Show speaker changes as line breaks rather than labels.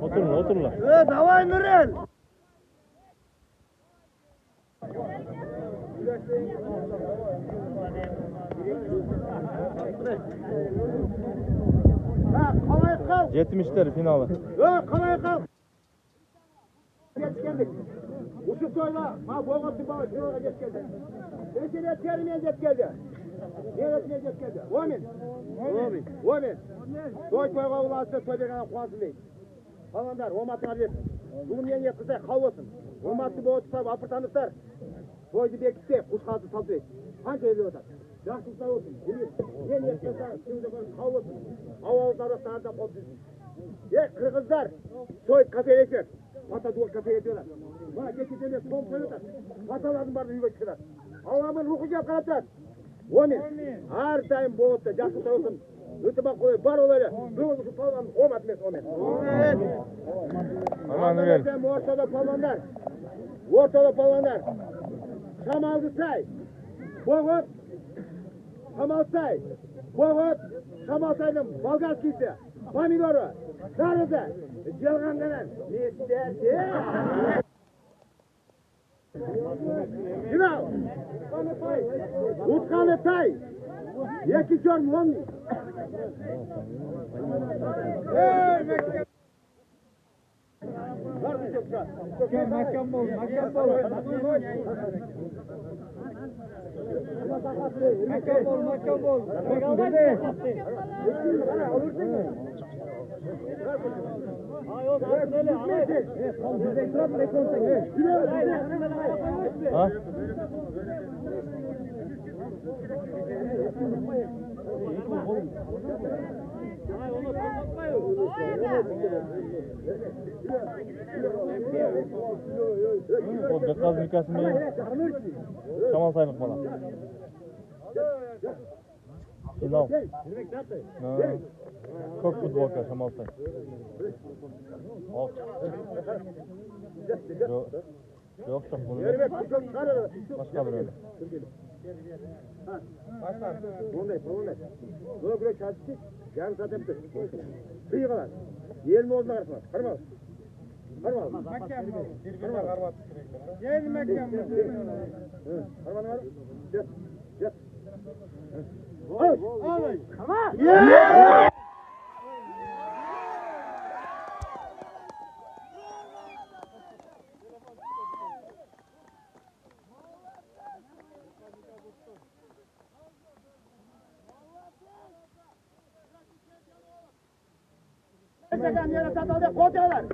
Oturun lan.
Давай, Нурель! Қалай қал?
70'ler finalı.
Қалай қал? Жеткендік. Ұшы тойла, болғасын бала финалға жеткелді. Mesele terimiye жеткелді. Neresine жеткелді? Омен. Той тойға ұласы той бергенен қуансын дейді. Қаландар, оматыңа берсін. Бүгін мен не қыздай қал болсын. Оматты болып тұсап, апыртаныстар. Тойды бекітсе, құшқазы салды дейді. Қанша елі отыр? Жақсылықта болсын. Мен не қыздай қал болсын. Ауылдар астардан қол түзін. Қырғыздар, той кафелесер. Пата дуық кафеге диyorlar. Бана кекетеме том қойылдар. Паталардың барды үйге шығарады. Алламын рухы жеп қаратады. Омен. Әрдайым болыпты, жақсылықта болсын. Өтібақ қойы бар олайлы. Бүгін ұшы палған омат емес омен. Ортада палғандар. Шамалды сай. Боғыт. Шамалсай. Боғыт. Шамалсайдың болгарскийсі. Помидоры. Сарызы. Жалғанғанан. Местерде. Финал. Утқаны тай. Екі жон онный. Makam bol.
O Bekaz nikası mı? Şamal sayılık bana. Final. Çok futbolka Şamal say. Yok çok bunu. Başka bir öyle.
Onday. Böyle güreş şartı yarım saat yaptı. Kıyıqalar. Elini oğluna karışmaz. Karmal.
Birbirine karmat sürekli. Gel Mekkam.
Karmanı var. Yat.
Al.
Yeah! Yere satalım, kocalar.